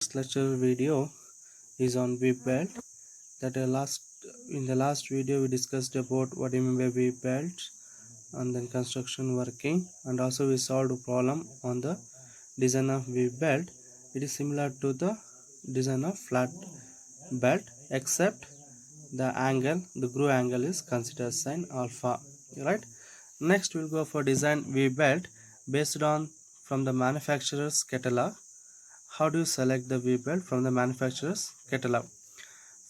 This lecture video is on weave belt. That in the last video we discussed about what do you mean by weave belt and then construction working, and also we solved a problem on the design of weave belt. It is similar to the design of flat belt except the groove angle is considered sin alpha, right? Next we'll go for design weave belt based on from the manufacturer's catalog. How do you select the weave belt from the manufacturer's catalog?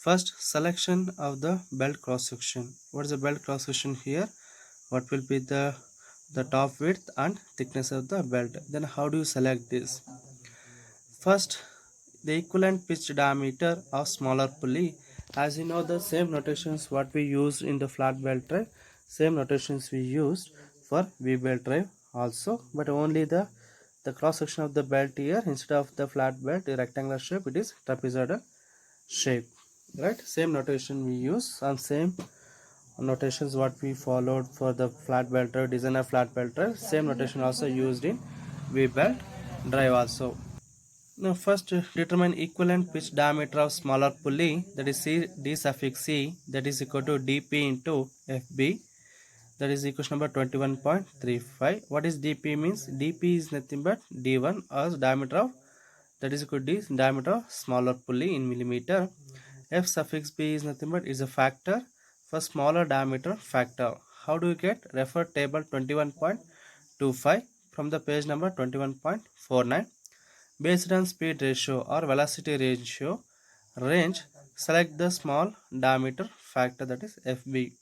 First, selection of the belt cross section. What is the belt cross section here? What will be the top width and thickness of the belt? Then how do you select this? First, the equivalent pitch diameter of smaller pulley. As you know, the same notations what we used in the flat belt drive, same notations we used for V belt drive also, but only the cross section of the belt here, instead of the flat belt, the rectangular shape, it is trapezoidal shape, right? Same notation we use and same notations what we followed for the flat belt drive, design of flat belt drive, same notation also used in V belt drive also. Now first determine equivalent pitch diameter of smaller pulley, that is D suffix C, that is equal to dp into fb, that is equation number 21.35. What is dp means? Dp is nothing but d1 as diameter of, that is equal to d diameter of smaller pulley in millimeter. F suffix b is nothing but is a factor for smaller diameter factor. How do you get? Refer table 21.25 from the page number 21.49. Based on speed ratio or velocity ratio range, select the small diameter factor, that is FB.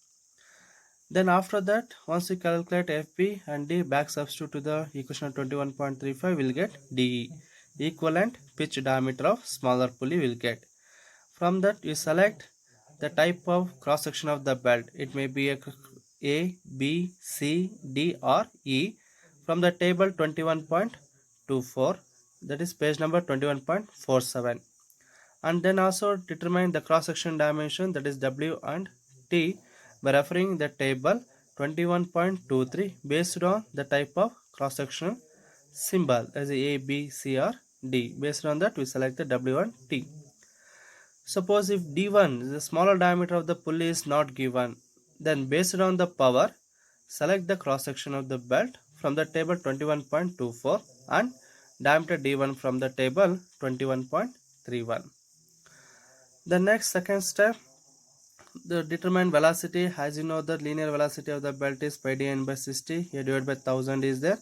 Then after that, once you calculate FB and D, back substitute to the equation of 21.35, will get DE, equivalent pitch diameter of smaller pulley will get. From that you select the type of cross section of the belt. It may be A, B, C, D or E from the table 21.24, that is page number 21.47. And then also determine the cross section dimension, that is W and T, by referring the table 21.23 based on the type of cross section symbol as A, B, C or D. Based on that we select the W and T. Suppose if D1 the smaller diameter of the pulley is not given, then based on the power, select the cross section of the belt from the table 21.24 and diameter D1 from the table 21.31. The next second step, the determine velocity. As you know, the linear velocity of the belt is pi d n by 60. Here divided by 1000 is there.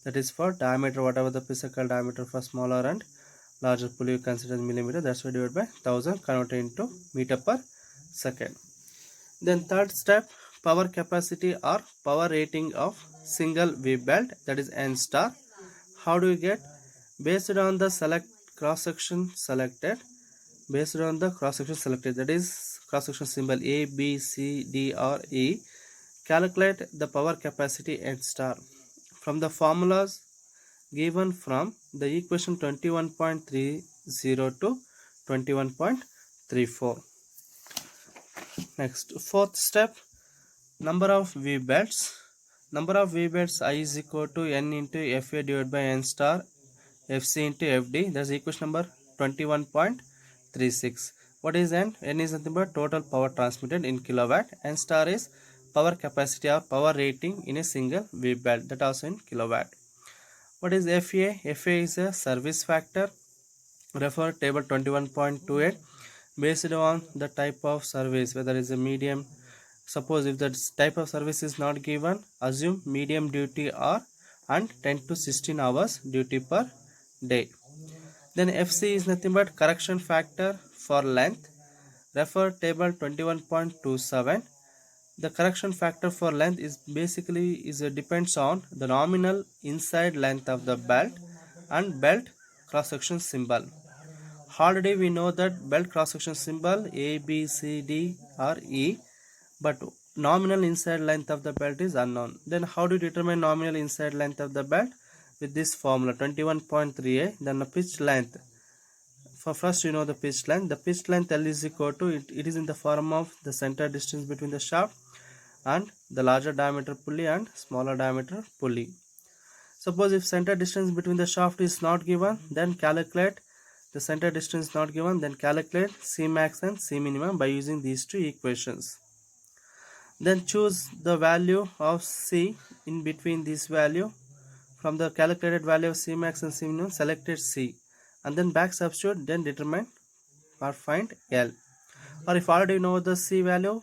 That is for diameter, whatever the physical diameter for smaller and larger pulley you consider as millimeter. That's why divided by 1000 converted into meter per second. Then third step, power capacity or power rating of single weave belt, that is N star. How do you get? Based on the select cross section selected, based on the cross section selected, that is cross section symbol A, B, C, D or E, calculate the power capacity N star from the formulas given from the equation 21.30 to 21.34. Next, fourth step, number of weave belts. Number of weave belts I is equal to N into FA divided by N star FC into FD. That's equation number 21.36. What is N? N is nothing but total power transmitted in kilowatt. N star is power capacity or power rating in a single weave belt, that also in kilowatt. What is FA? FA is a service factor. Refer table 21.28. Based on the type of service, whether it's a medium. Suppose if the type of service is not given, assume medium duty or and 10 to 16 hours duty per day. Then FC is nothing but correction factor for length. Refer table 21.27. The correction factor for length is basically depends on the nominal inside length of the belt and belt cross section symbol. Already we know that belt cross section symbol A, B, C, D or E, but nominal inside length of the belt is unknown. Then how do you determine nominal inside length of the belt? With this formula 21.3a, then the pitch length. For first you know the pitch length. The pitch length L is equal to, it is in the form of the center distance between the shaft and the larger diameter pulley and smaller diameter pulley. Suppose if center distance between the shaft is not given, then calculate the center distance not given, then calculate C max and C minimum by using these two equations. Then choose the value of C in between this value. From the calculated value of C max and C minimum, selected C and then back substitute, then determine or find L. Or if already know the C value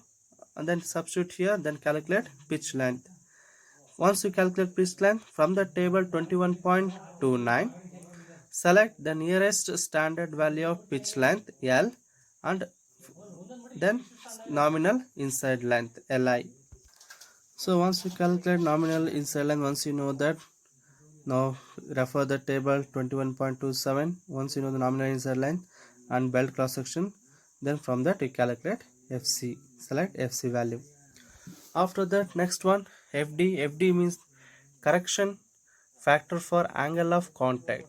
and then substitute here, then calculate pitch length. Once you calculate pitch length from the table 21.29, select the nearest standard value of pitch length L and then nominal inside length Li. So once you calculate nominal inside length, once you know that, now refer the table 21.27. Once you know the nominal inside length and belt cross section, then from that you calculate FC. Select FC value. After that, next one, FD. FD means correction factor for angle of contact.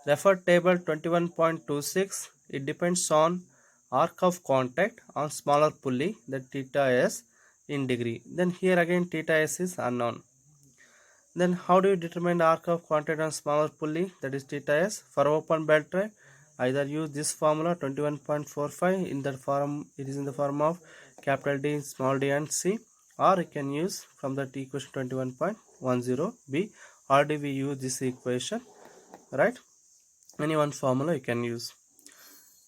Refer table 21.26. It depends on arc of contact on smaller pulley, the theta s in degree. Then here again theta s is unknown. Then how do you determine the arc of contact on smaller pulley, that is theta s? For open belt drive, either use this formula 21.45 in that form, it is in the form of capital D, small d and C, or you can use from that equation 21.10b. Already we use this equation, right? Any one formula you can use.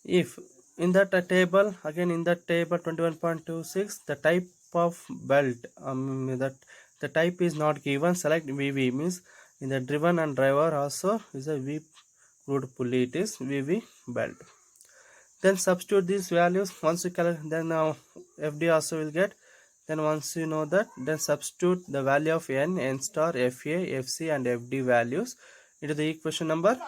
If in that table, again in that table 21.26, the type of belt, that the type is not given, select VV, means in the driven and driver also is a V root pulley, it is VV belt. Then substitute these values. Once you calculate, then now FD also will get. Then once you know that, then substitute the value of N star, FA, FC and FD values into the equation number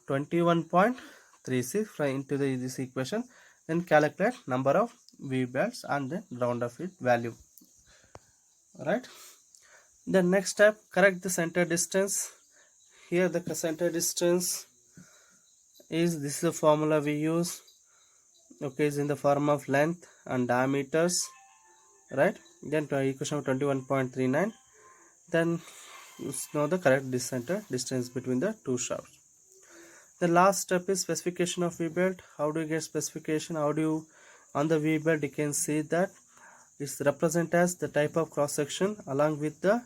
21.36 into this equation. Then calculate number of V belts and then round of it value. Right. The next step, correct the center distance. Here the center distance is, this is the formula we use. Okay, is in the form of length and diameters, right? Then equation of 21.39. Then know the correct center distance between the two shafts. The last step is specification of V belt. How do you get specification? How do you, on the V belt you can see that it's represent as the type of cross section along with the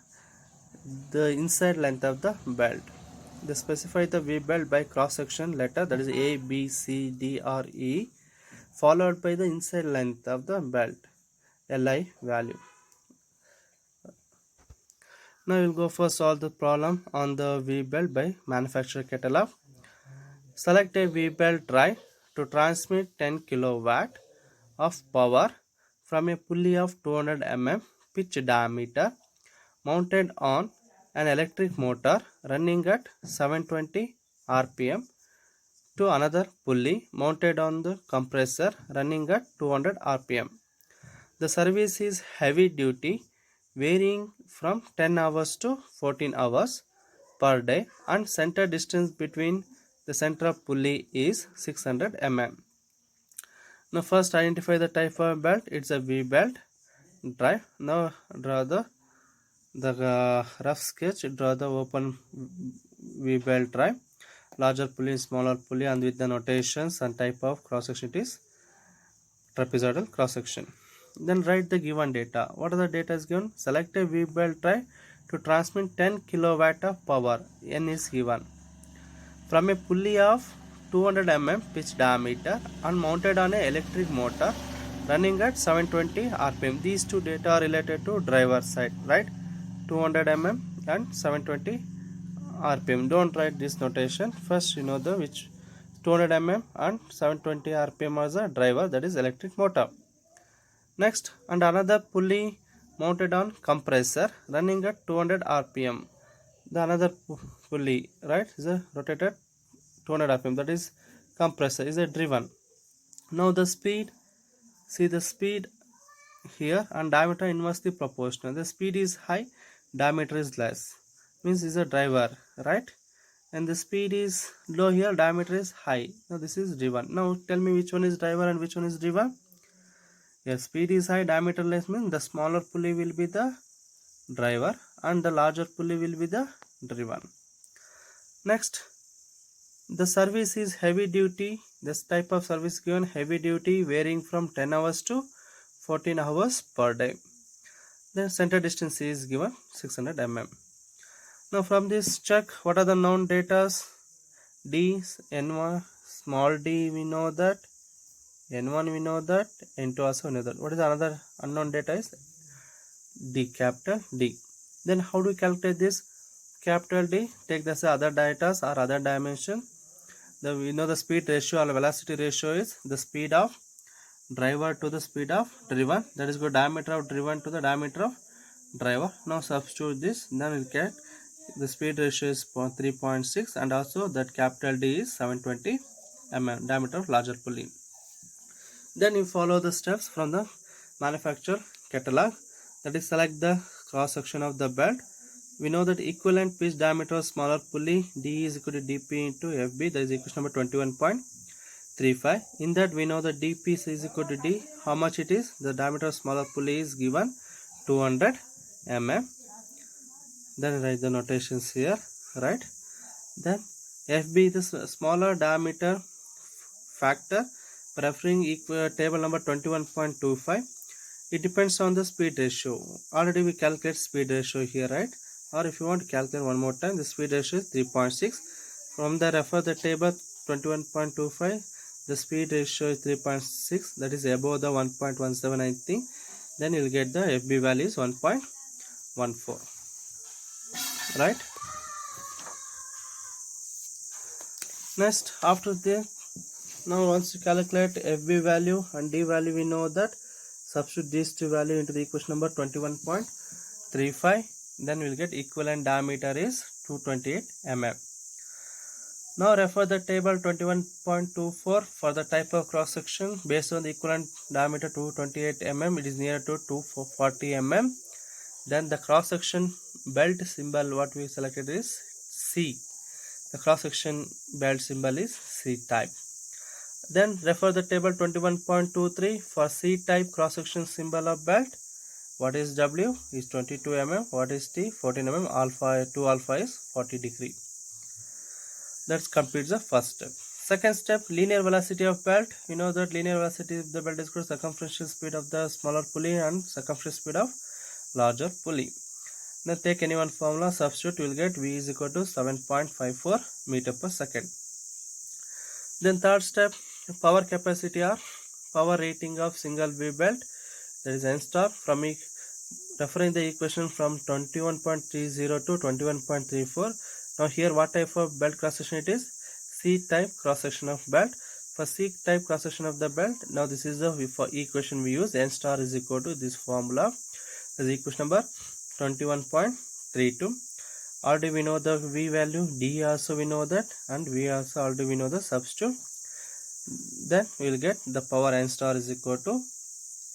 inside length of the belt. They specify the V belt by cross section letter, that is A, B, C, D or E, followed by the inside length of the belt, Li value. Now we will go for solve the problem on the V belt by manufacturer catalog. Select a V belt drive to transmit 10 kilowatt of power from a pulley of 200 mm pitch diameter mounted on an electric motor running at 720 rpm to another pulley mounted on the compressor running at 200 rpm. The service is heavy duty, varying from 10 hours to 14 hours per day, and center distance between the center of pulley is 600 mm. Now first identify the type of belt. It's a V belt drive. Now draw the rough sketch. Draw the open V belt drive, larger pulley, smaller pulley, and with the notations and type of cross section, it is trapezoidal cross section. Then write the given data. What are the data is given? Select a V belt drive to transmit 10 kilowatt of power. N is given from a pulley of 200 mm pitch diameter and mounted on an electric motor running at 720 rpm. These two data are related to driver side, right? 200 mm and 720 rpm. Don't write this notation. First you know the which 200 mm and 720 rpm as a driver, that is electric motor. Next, and another pulley mounted on compressor running at 200 rpm. The another pulley, right, is a rotated 200 rpm, that is compressor, is a driven. Now the speed, see the speed here and diameter inversely proportional. The speed is high, diameter is less, means is a driver, right? And the speed is low here, diameter is high. Now this is driven. Now tell me which one is driver and which one is driven. Yes, speed is high, diameter less, means the smaller pulley will be the driver and the larger pulley will be the driven. Next, the service is heavy duty, This type of service given heavy duty varying from 10 hours to 14 hours per day. Then center distance is given 600 mm. Now from this check, what are the known data? D, N1, small d we know that, N1 we know that, N2 also we know that. What is another unknown data is D, capital D. Then how do we calculate this? Capital D, take this other data or other dimension. We know the speed ratio or velocity ratio is the speed of driver to the speed of driven, that is the diameter of driven to the diameter of driver. Now substitute this, then we'll get the speed ratio is 3.6 and also that capital D is 720 mm, diameter of larger pulley. Then you follow the steps from the manufacturer catalog, that is select the cross section of the belt. We know that equivalent pitch diameter of smaller pulley D is equal to dP into FB, that is equation number 21.35. In that we know that dP is equal to D. How much it is? The diameter of smaller pulley is given 200 mm. Then write the notations here, right? Then FB is the smaller diameter factor, preferring table number 21.25. It depends on the speed ratio. Already we calculate speed ratio here, right? Or if you want to calculate one more time, the speed ratio is 3.6. From the refer the table 21.25, the speed ratio is 3.6, that is above the 1.17 I think. Then you will get the FB value is 1.14, right? Next, after this, now once you calculate FB value and D value, we know that substitute these two value into the equation number 21.35. Then we will get equivalent diameter is 228 mm. Now refer the table 21.24 for the type of cross section based on the equivalent diameter 228 mm. It is near to 240 mm. Then the cross section belt symbol what we selected is C. The cross section belt symbol is C type. Then refer the table 21.23 for C type cross section symbol of belt. What is W is 22 mm, what is T 14 mm, alpha 2 alpha is 40 degree. That completes the first step. Second step, linear velocity of belt. We know that linear velocity of the belt is equal to circumferential speed of the smaller pulley and circumferential speed of larger pulley. Now take any one formula, substitute, you will get V is equal to 7.54 meter per second. Then third step, power capacity or power rating of single V belt, that is N star. From referring the equation from 21.30 to 21.34. Now here what type of belt cross section it is? C type cross section of belt. For C type cross section of the belt, now this is the equation we use. N star is equal to this formula, is equation number 21.32. Already we know the V value, D also we know that, and V also already we know the substitute. Then we will get the power N star is equal to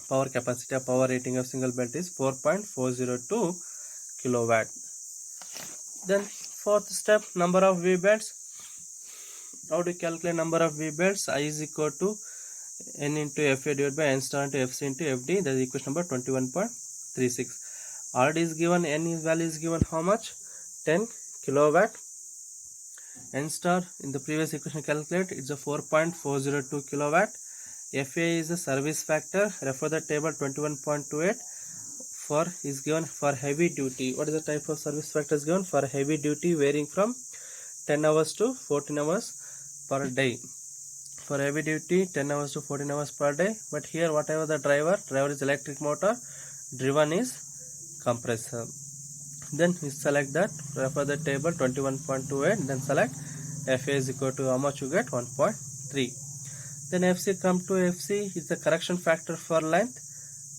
power capacity or power rating of single belt is 4.402 kilowatt. Then fourth step, number of V belts. How to calculate number of V belts? I is equal to N into FA divided by N star into FC into FD, that is equation number 21.36. Already is given, N value is given how much? 10 kilowatt. N star in the previous equation calculate, it's a 4.402 kilowatt. FA is the service factor. Refer the table 21.28. For is given for heavy duty. What is the type of service factor is given? For heavy duty varying from 10 hours to 14 hours per day. For heavy duty 10 hours to 14 hours per day. But here whatever the driver is electric motor, driven is compressor. Then we select that, refer the table 21.28, then select FA is equal to how much you get? 1.3. Then FC come to FC is the correction factor for length.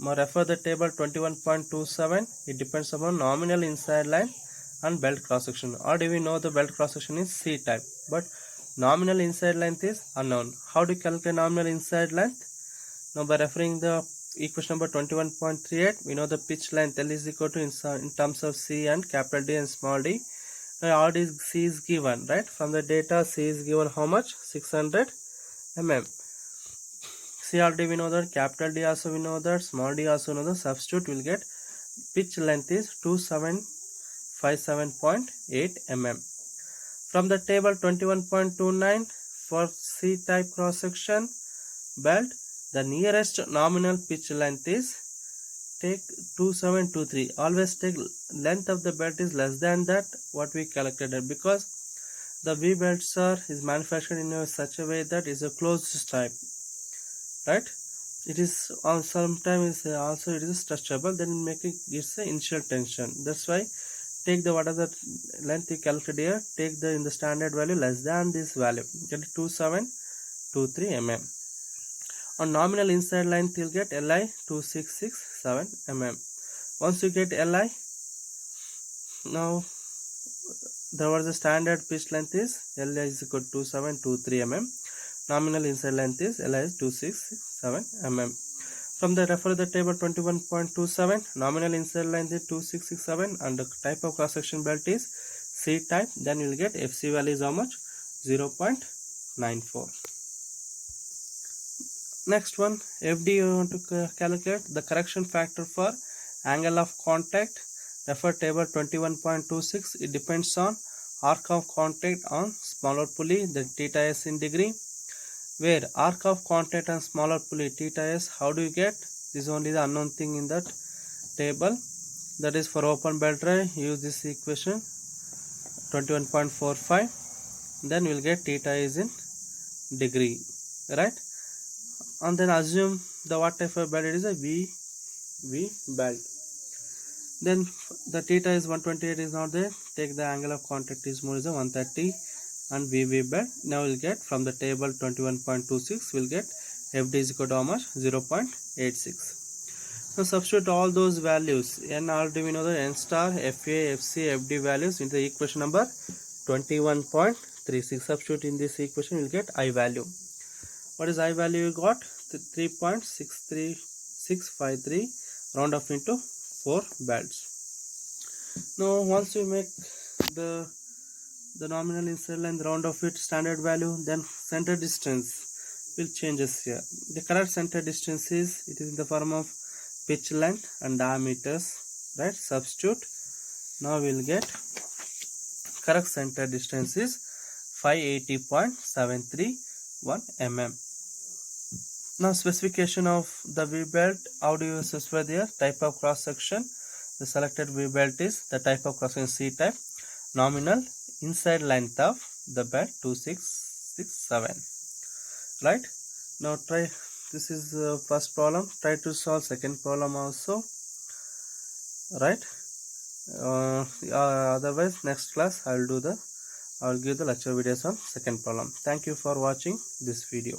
Now refer the table 21.27. It depends upon nominal inside line and belt cross section. Already we know the belt cross section is C type, but nominal inside length is unknown. How do you calculate nominal inside length? Now by referring the equation number 21.38, we know the pitch length L is equal to in terms of C and capital D and small d. Now already C is given, right? From the data C is given how much? 600 mm. C already we know that, capital D also we know that, small d also know the. Substitute will get pitch length is 2757.8 mm. From the table 21.29, for C type cross section belt, the nearest nominal pitch length is, take 2723. Always take length of the belt is less than that what we calculated, because the V belts is manufactured in such a way that is a closed type, right? It is sometimes also it is stretchable, then making it's a initial tension. That's why take the what are the length you calculate here, take the in the standard value less than this value, get 2723 mm. On nominal inside length you'll get Li 2667 mm. Once you get Li, now there was the standard pitch length is Li is equal to 2723 mm. Nominal inside length is Li is 2667 mm. From the refer the table 21.27, nominal inside length is 2667 and the type of cross section belt is C type. Then you will get FC value is how much? 0.94. Next one, FD you want to calculate the correction factor for angle of contact. Refer table 21.26. It depends on arc of contact on smaller pulley, the theta s in degree. Where arc of contact on smaller pulley theta s, how do you get? This is only the unknown thing in that table. That is for open belt drive, use this equation 21.45. Then we will get theta is in degree, right? And then assume the what type of belt it is, a V belt. Then the theta is 128 is not there, take the angle of contact is more is a 130 and V belt. Now we'll get from the table 21.26 we'll get FD is equal to how much? 0.86. Now substitute all those values. N already we know the N star, FA, FC, FD values into the equation number 21.36. Substitute in this equation we'll get I value. What is I value you got? 3.63653 round off into 4 belts. Now once you make the nominal inside length round of it standard value, then center distance will changes here. The correct center distance is, it is in the form of pitch length and diameters, right? Substitute. Now we'll get correct center distance is 580.731 mm. Now specification of the V belt, how do you specify there? Type of cross section, the selected V belt is the type of cross section C type. Nominal inside length of the belt 2667, right? Now try, this is the first problem, try to solve second problem also, right? Otherwise next class I will give the lecture videos on second problem. Thank you for watching this video.